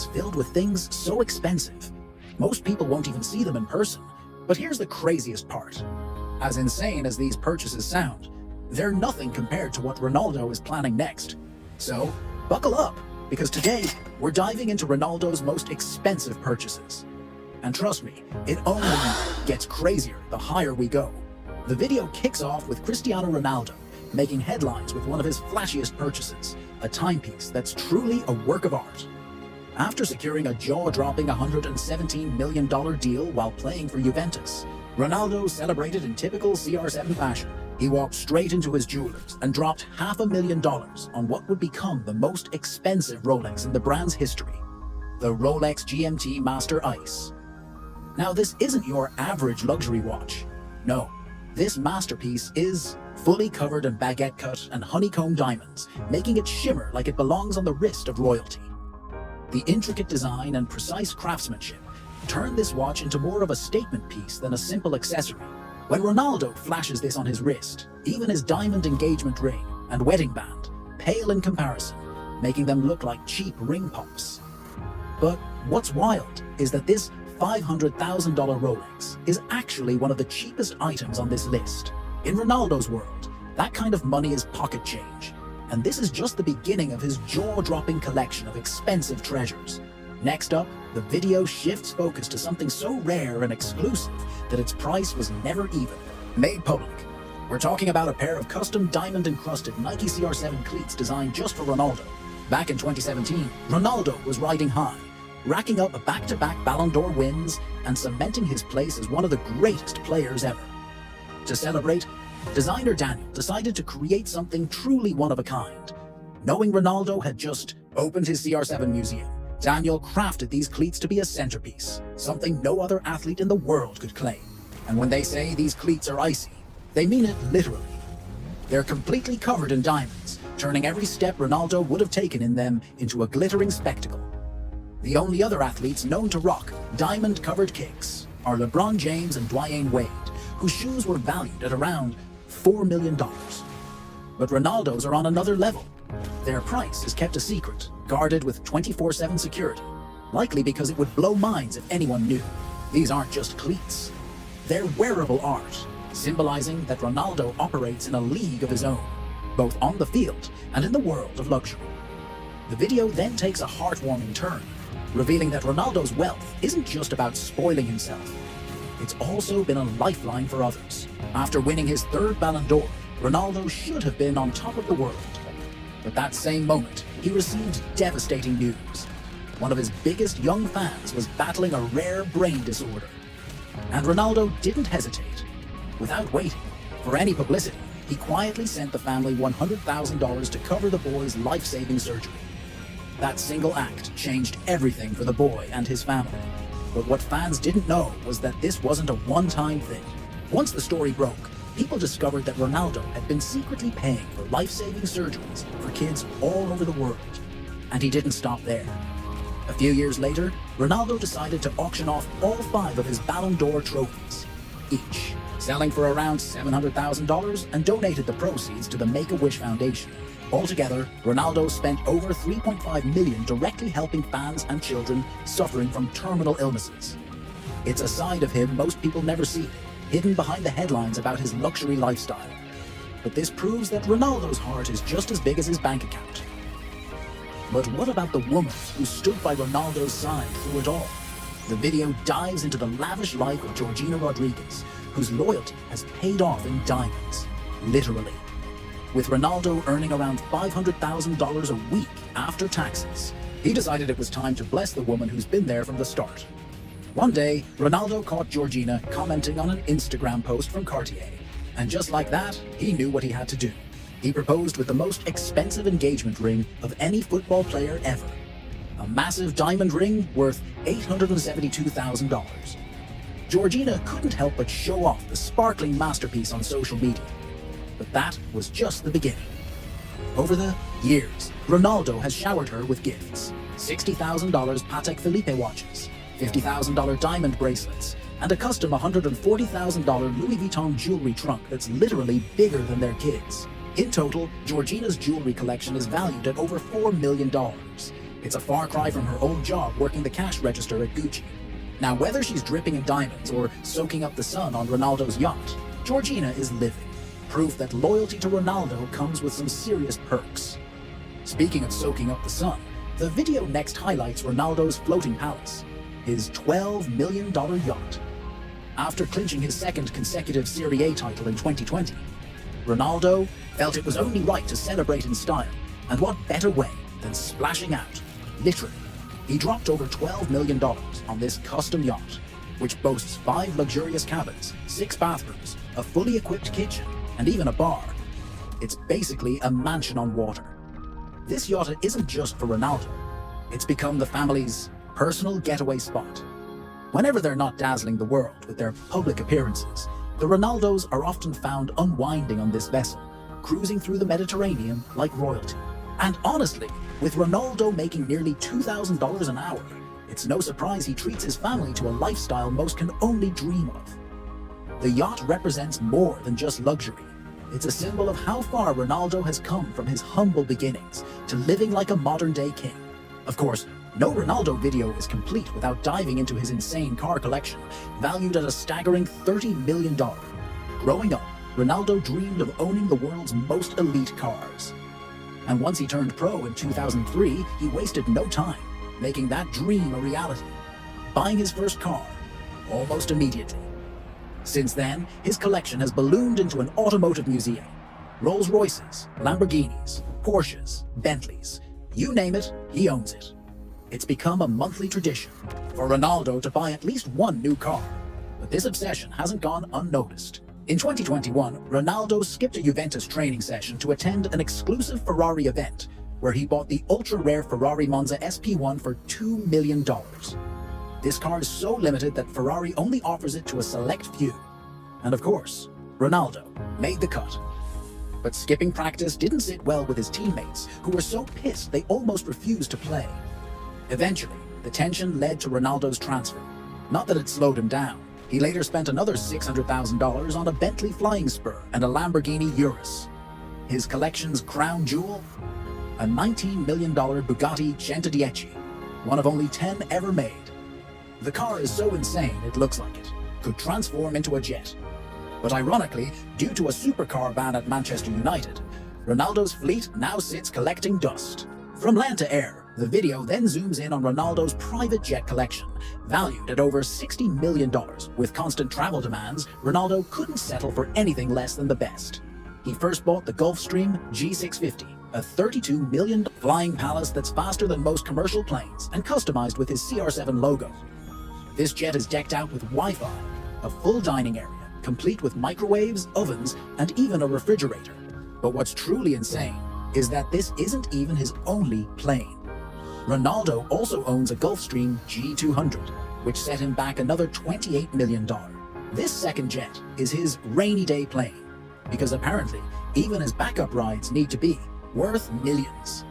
boxes filled with things so expensive. Most people won't even see them in person. But here's the craziest part. As insane as these purchases sound, they're nothing compared to what Ronaldo is planning next. So, buckle up, because today we're diving into Ronaldo's most expensive purchases. And trust me, it only gets crazier the higher we go. The video kicks off with Cristiano Ronaldo making headlines with one of his flashiest purchases, a timepiece that's truly a work of art. After securing a jaw-dropping $117 million deal while playing for Juventus, Ronaldo celebrated in typical CR7 fashion. He walked straight into his jewelers and dropped $500,000 on what would become the most expensive Rolex in the brand's history, the Rolex GMT Master Ice. Now, this isn't your average luxury watch. No, this masterpiece is fully covered in baguette cut and honeycomb diamonds, making it shimmer like it belongs on the wrist of royalty. The intricate design and precise craftsmanship turn this watch into more of a statement piece than a simple accessory. When Ronaldo flashes this on his wrist, even his diamond engagement ring and wedding band pale in comparison, making them look like cheap ring pops. But what's wild is that this $500,000 Rolex is actually one of the cheapest items on this list. In Ronaldo's world, that kind of money is pocket change, and this is just the beginning of his jaw-dropping collection of expensive treasures. Next up, the video shifts focus to something so rare and exclusive that its price was never even made public. We're talking about a pair of custom diamond-encrusted Nike CR7 cleats designed just for Ronaldo. Back in 2017, Ronaldo was riding high, racking up back-to-back Ballon d'Or wins and cementing his place as one of the greatest players ever. To celebrate, designer Daniel decided to create something truly one of a kind. Knowing Ronaldo had just opened his CR7 museum, Daniel crafted these cleats to be a centerpiece, something no other athlete in the world could claim. And when they say these cleats are icy, they mean it literally. They're completely covered in diamonds, turning every step Ronaldo would have taken in them into a glittering spectacle. The only other athletes known to rock diamond-covered kicks are LeBron James and Dwyane Wade, whose shoes were valued at around $4 million. But Ronaldo's are on another level. Their price is kept a secret, guarded with 24/7 security, likely because it would blow minds if anyone knew. These aren't just cleats. They're wearable art, symbolizing that Ronaldo operates in a league of his own, both on the field and in the world of luxury. The video then takes a heartwarming turn, revealing that Ronaldo's wealth isn't just about spoiling himself. It's also been a lifeline for others. After winning his third Ballon d'Or, Ronaldo should have been on top of the world. But that same moment, he received devastating news. One of his biggest young fans was battling a rare brain disorder. And Ronaldo didn't hesitate. Without waiting for any publicity, he quietly sent the family $100,000 to cover the boy's life-saving surgery. That single act changed everything for the boy and his family. But what fans didn't know was that this wasn't a one-time thing. Once the story broke, people discovered that Ronaldo had been secretly paying for life-saving surgeries for kids all over the world. And he didn't stop there. A few years later, Ronaldo decided to auction off all 5 of his Ballon d'Or trophies, each, selling for around $700,000, and donated the proceeds to the Make-A-Wish Foundation. Altogether, Ronaldo spent over $3.5 million directly helping fans and children suffering from terminal illnesses. It's a side of him most people never see, hidden behind the headlines about his luxury lifestyle. But this proves that Ronaldo's heart is just as big as his bank account. But what about the woman who stood by Ronaldo's side through it all? The video dives into the lavish life of Georgina Rodriguez, whose loyalty has paid off in diamonds, literally. With Ronaldo earning around $500,000 a week after taxes, he decided it was time to bless the woman who's been there from the start. One day, Ronaldo caught Georgina commenting on an Instagram post from Cartier, and just like that, he knew what he had to do. He proposed with the most expensive engagement ring of any football player ever, a massive diamond ring worth $872,000. Georgina couldn't help but show off the sparkling masterpiece on social media. But that was just the beginning. Over the years, Ronaldo has showered her with gifts: $60,000 Patek Philippe watches, $50,000 diamond bracelets, and a custom $140,000 Louis Vuitton jewelry trunk that's literally bigger than their kids. In total, Georgina's jewelry collection is valued at over $4 million. It's a far cry from her old job working the cash register at Gucci. Now, whether she's dripping in diamonds or soaking up the sun on Ronaldo's yacht, Georgina is living. Proof that loyalty to Ronaldo comes with some serious perks. Speaking of soaking up the sun, the video next highlights Ronaldo's floating palace, his $12 million yacht. After clinching his second consecutive Serie A title in 2020, Ronaldo felt it was only right to celebrate in style, and what better way than splashing out, literally. He dropped over $12 million on this custom yacht, which boasts 5 luxurious cabins, 6 bathrooms, a fully equipped kitchen, and even a bar. It's basically a mansion on water. This yacht isn't just for Ronaldo. It's become the family's personal getaway spot. Whenever they're not dazzling the world with their public appearances, the Ronaldos are often found unwinding on this vessel, cruising through the Mediterranean like royalty. And honestly, with Ronaldo making nearly $2,000 an hour, it's no surprise he treats his family to a lifestyle most can only dream of. The yacht represents more than just luxury. It's a symbol of how far Ronaldo has come from his humble beginnings to living like a modern-day king. Of course, no Ronaldo video is complete without diving into his insane car collection, valued at a staggering $30 million. Growing up, Ronaldo dreamed of owning the world's most elite cars. And once he turned pro in 2003, he wasted no time, making that dream a reality, buying his first car almost immediately. Since then, his collection has ballooned into an automotive museum. Rolls-Royces, Lamborghinis, Porsches, Bentleys, you name it, he owns it. It's become a monthly tradition for Ronaldo to buy at least one new car, but this obsession hasn't gone unnoticed. In 2021, Ronaldo skipped a Juventus training session to attend an exclusive Ferrari event, where he bought the ultra-rare Ferrari Monza SP1 for $2 million. This car is so limited that Ferrari only offers it to a select few. And of course, Ronaldo made the cut. But skipping practice didn't sit well with his teammates, who were so pissed they almost refused to play. Eventually, the tension led to Ronaldo's transfer. Not that it slowed him down. He later spent another $600,000 on a Bentley Flying Spur and a Lamborghini Urus. His collection's crown jewel? A $19 million Bugatti Centodieci, one of only 10 ever made. The car is so insane it looks like it could transform into a jet. But ironically, due to a supercar ban at Manchester United, Ronaldo's fleet now sits collecting dust. From land to air, the video then zooms in on Ronaldo's private jet collection, valued at over $60 million. With constant travel demands, Ronaldo couldn't settle for anything less than the best. He first bought the Gulfstream G650, a $32 million flying palace that's faster than most commercial planes and customized with his CR7 logo. This jet is decked out with Wi-Fi, a full dining area, complete with microwaves, ovens, and even a refrigerator. But what's truly insane is that this isn't even his only plane. Ronaldo also owns a Gulfstream G200, which set him back another $28 million. This second jet is his rainy day plane, because apparently even his backup rides need to be worth millions.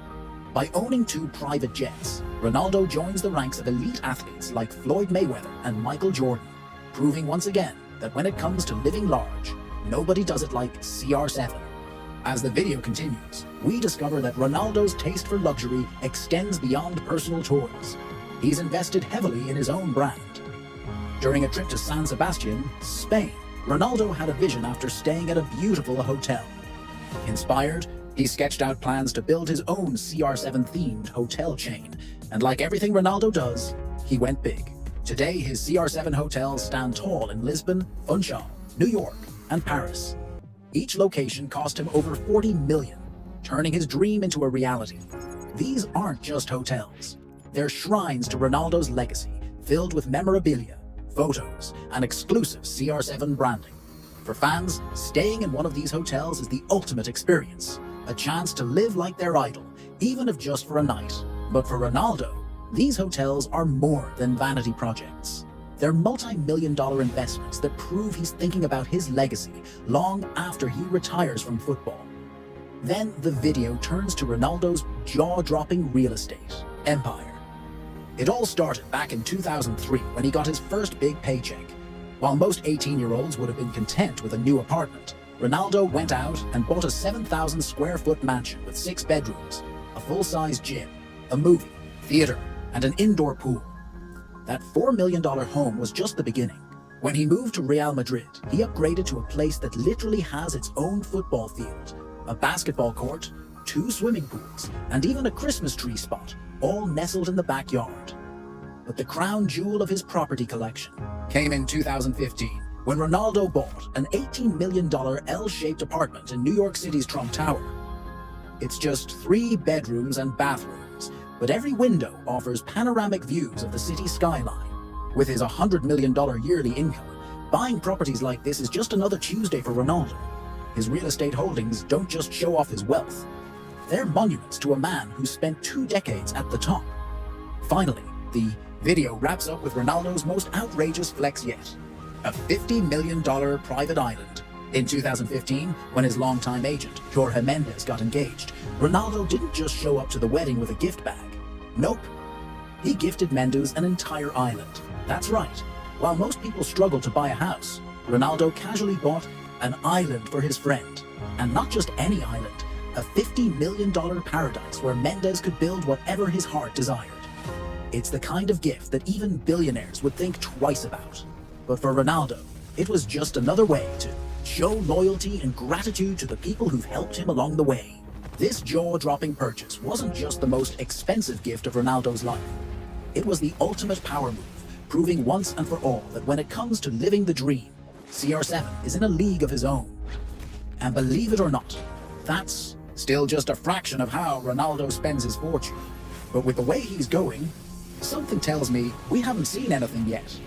By owning 2 private jets, Ronaldo joins the ranks of elite athletes like Floyd Mayweather and Michael Jordan, proving once again that when it comes to living large, nobody does it like CR7. As the video continues, we discover that Ronaldo's taste for luxury extends beyond personal toys. He's invested heavily in his own brand. During a trip to San Sebastian, Spain, Ronaldo had a vision after staying at a beautiful hotel. Inspired, he sketched out plans to build his own CR7-themed hotel chain, and like everything Ronaldo does, he went big. Today, his CR7 hotels stand tall in Lisbon, Funchal, New York, and Paris. Each location cost him over $40 million, turning his dream into a reality. These aren't just hotels. They're shrines to Ronaldo's legacy, filled with memorabilia, photos, and exclusive CR7 branding. For fans, staying in one of these hotels is the ultimate experience, a chance to live like their idol, even if just for a night. But for Ronaldo, these hotels are more than vanity projects. They're multi-million-dollar investments that prove he's thinking about his legacy long after he retires from football. Then the video turns to Ronaldo's jaw-dropping real estate empire. It all started back in 2003 when he got his first big paycheck. While most 18-year-olds would have been content with a new apartment, Ronaldo went out and bought a 7,000 square foot mansion with 6 bedrooms, a full-size gym, a movie, theater, and an indoor pool. That $4 million home was just the beginning. When he moved to Real Madrid, he upgraded to a place that literally has its own football field, a basketball court, 2 swimming pools, and even a Christmas tree spot, all nestled in the backyard. But the crown jewel of his property collection came in 2015, when Ronaldo bought an $18 million L-shaped apartment in New York City's Trump Tower. It's just 3 bedrooms and bathrooms, but every window offers panoramic views of the city skyline. With his $100 million yearly income, buying properties like this is just another Tuesday for Ronaldo. His real estate holdings don't just show off his wealth. They're monuments to a man who spent 2 decades at the top. Finally, the video wraps up with Ronaldo's most outrageous flex yet, a $50 million private island. In 2015, when his longtime agent, Jorge Mendes, got engaged, Ronaldo didn't just show up to the wedding with a gift bag. Nope. He gifted Mendes an entire island. That's right. While most people struggle to buy a house, Ronaldo casually bought an island for his friend. And not just any island, a $50 million paradise where Mendes could build whatever his heart desired. It's the kind of gift that even billionaires would think twice about. But for Ronaldo, it was just another way to show loyalty and gratitude to the people who've helped him along the way. This jaw-dropping purchase wasn't just the most expensive gift of Ronaldo's life. It was the ultimate power move, proving once and for all that when it comes to living the dream, CR7 is in a league of his own. And believe it or not, that's still just a fraction of how Ronaldo spends his fortune. But with the way he's going, something tells me we haven't seen anything yet.